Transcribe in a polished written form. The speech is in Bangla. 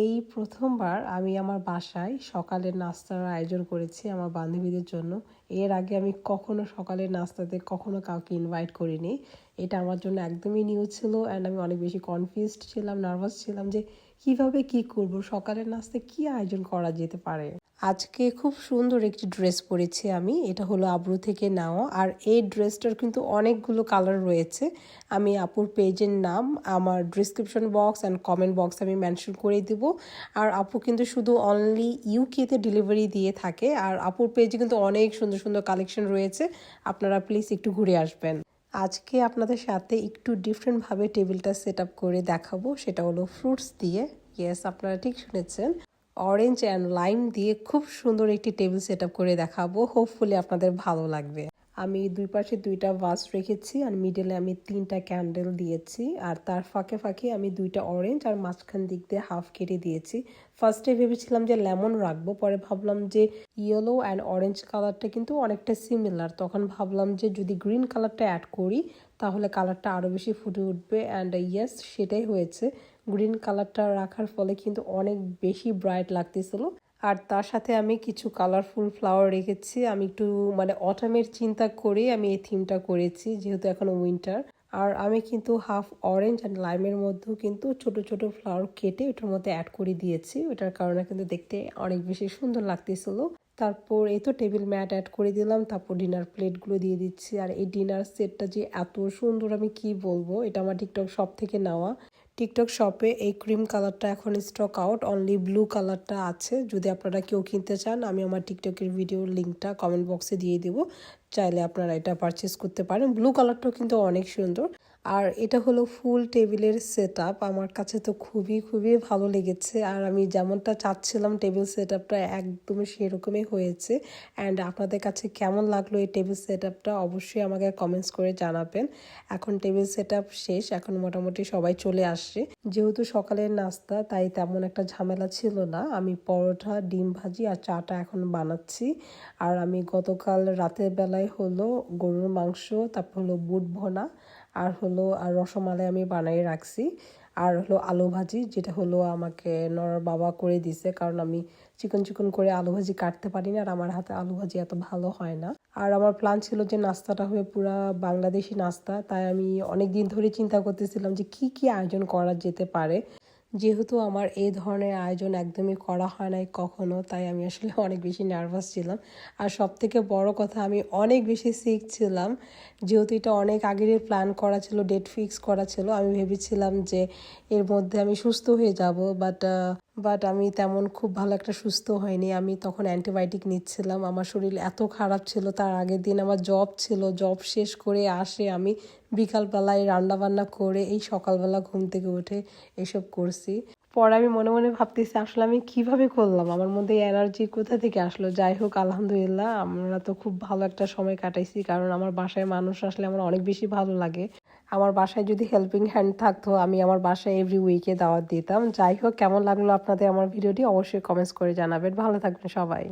এই প্রথমবার আমি আমার বাসায় সকালের নাস্তার আয়োজন করেছি আমার বান্ধবীদের জন্য। এর আগে আমি কখনো সকালের নাস্তাতে কখনো কাউকে ইনভাইট করিনি। এটা আমার জন্য একদমই নিউ ছিল অ্যান্ড আমি অনেক বেশি কনফিউজড ছিলাম, নার্ভাস ছিলাম যে কিভাবে কি করব, সকালের নাস্তায় কি আয়োজন করা যেতে পারে। আজকে খুব সুন্দর একটি ড্রেস পরেছি আমি, এটা হলো আব্রু থেকে নেওয়া। আর এই ড্রেসটার কিন্তু অনেকগুলো কালার রয়েছে। আমি আপুর পেজের নাম আমার description box and comment box আমি মেনশন করে দিব। আর আপু কিন্তু শুধু অনলি ইউকেতে ডেলিভারি দিয়ে থাকে। আর আপুর পেজে কিন্তু অনেক সুন্দর সুন্দর কালেকশন রয়েছে, আপনারা প্লিজ একটু ঘুরে আসবেন। আজকে আপনাদের সাথে একটু ডিফারেন্টভাবে টেবিলটা সেট আপ করে দেখাবো, সেটা হলো ফ্রুটস দিয়ে। ইয়েস, আপনারা ঠিক শুনেছেন, অরেঞ্জ অ্যান্ড লাইম দিয়ে খুব সুন্দর একটি টেবিল সেট আপ করে দেখাবো। হোপফুলি আপনাদের ভালো লাগবে। আমি দুই পাশে দুইটা ভাস রেখেছি আর মিডলে আমি 3টা ক্যান্ডেল দিয়েছি। আর তার ফাঁকে ফাঁকে আমি 2টা অরেঞ্জ আর মাঝখান দিক দিয়ে হাফ কেটে দিয়েছি। ফার্স্টে ভেবেছিলাম যে লেমন রাখবো, পরে ভাবলাম যে ইয়েলো অ্যান্ড অরেঞ্জ কালারটা কিন্তু অনেকটা সিমিলার, তখন ভাবলাম যে যদি গ্রিন কালারটা অ্যাড করি তাহলে কালারটা আরও বেশি ফুটে উঠবে। অ্যান্ড ইয়েস, সেটাই হয়েছে। গ্রিন কালারটা রাখার ফলে কিন্তু অনেক বেশি ব্রাইট লাগতেছিল। আর তার সাথে আমি কিছু কালারফুল ফ্লাওয়ার রেখেছি। আমি একটু অটামের চিন্তা করে আমি এই থিমটা করেছি, যেহেতু এখন উইন্টার। আর আমি কিন্তু হাফ অরেঞ্জ অ্যান্ড লাইমের মধ্যেও কিন্তু ছোট ছোট ফ্লাওয়ার কেটে ওটার মধ্যে অ্যাড করে দিয়েছি। ওটার কারণে কিন্তু দেখতে অনেক বেশি সুন্দর লাগতেছিল। তারপর এই তো টেবিল ম্যাট অ্যাড করে দিলাম, তারপর ডিনার প্লেটগুলো দিয়ে দিচ্ছি। আর এই ডিনার সেটটা যে এত সুন্দর আমি কি বলবো, এটা আমার টিকটক শপ থেকে নেওয়া। টিকটক শপে এই ক্রিম কালারটা এখন স্টক আউট, অনলি ব্লু কালারটা আছে। যদি আপনারা কেউ কিনতে চান, আমি আমার টিকটকের ভিডিওর লিঙ্কটা কমেন্ট বক্সে দিয়ে দিব, চাইলে আপনারা এটা পারচেস করতে পারেন। ব্লু কালারটাও কিন্তু অনেক সুন্দর। আর এটা হলো ফুল টেবিলের সেট আপ, আমার কাছে তো খুবই খুবই ভালো লেগেছে। আর আমি যেমনটা চাচ্ছিলাম টেবিল সেট আপটা একদম সেরকমই হয়েছে। অ্যান্ড আপনাদের কাছে কেমন লাগলো এই টেবিল সেট আপটা অবশ্যই আমাকে কমেন্টস করে জানাবেন। এখন টেবিল সেট আপ শেষ, এখন মোটামুটি সবাই চলে আসছে। যেহেতু সকালের নাস্তা, তাই তেমন একটা ঝামেলা ছিল না। আমি পরোটা, ডিম ভাজি আর চাটা এখন বানাচ্ছি। আর আমি গতকাল রাতের বেলায় হলো গরুর মাংস, তারপর হলো বুট ভনা আর রসমালাই আমি বানিয়ে রাখছি। আর হলো আলু ভাজি, যেটা হলো আমাকে নরার বাবা করে দিছে, কারণ আমি চিকন চিকন করে আলু ভাজি কাটতে পারি না আর আমার হাতে আলু ভাজি এত ভালো হয় না। আর আমার প্ল্যান ছিল যে নাস্তাটা হবে পুরা বাংলাদেশি নাস্তা, তাই আমি অনেক দিন ধরে চিন্তা করতেছিলাম যে কি কি আয়োজন করা যেতে পারে। যেহেতু আমার এই ধরনের আয়োজন একদমই করা হয় নাই কখনো, তাই আমি আসলে অনেক বেশি নার্ভাস ছিলাম। আর সব থেকে বড় কথা, আমি অনেক বেশি সিক ছিলাম। যেহেতু এটা অনেক আগের প্ল্যান করা ছিল, ডেট ফিক্স করা ছিল, আমি ভেবেছিলাম যে এর মধ্যে আমি সুস্থ হয়ে যাব, বাট আমি তেমন খুব ভালো একটা সুস্থ হয়নি। আমি তখন অ্যান্টিবায়োটিক নিচ্ছিলাম, আমার শরীর এত খারাপ ছিল। তার আগের দিন আমার জব ছিল, জব শেষ করে আমি বিকালবেলায় রান্নাবান্না করে এই সকালবেলা ঘুম থেকে উঠে এসব করছি। পরে আমি মনে মনে ভাবতেছি আসলে আমি কিভাবে করলাম, আমার মধ্যে এনার্জি কোথা থেকে আসলো। যাই হোক, আলহামদুলিল্লাহ আমরা তো খুব ভালো একটা সময় কাটাইছি, কারণ আমার বাসায় মানুষ আসলে আমার অনেক বেশি ভালো লাগে। আমার বাসায় যদি হেল্পিং হ্যান্ড থাকতো, আমি আমার বাসায় এভরি উইকে দাওয়াত দিতাম। যাই হোক, কেমন লাগলো আপনাদের আমার ভিডিওটি অবশ্যই কমেন্টস করে জানাবেন। ভালো থাকবেন সবাই।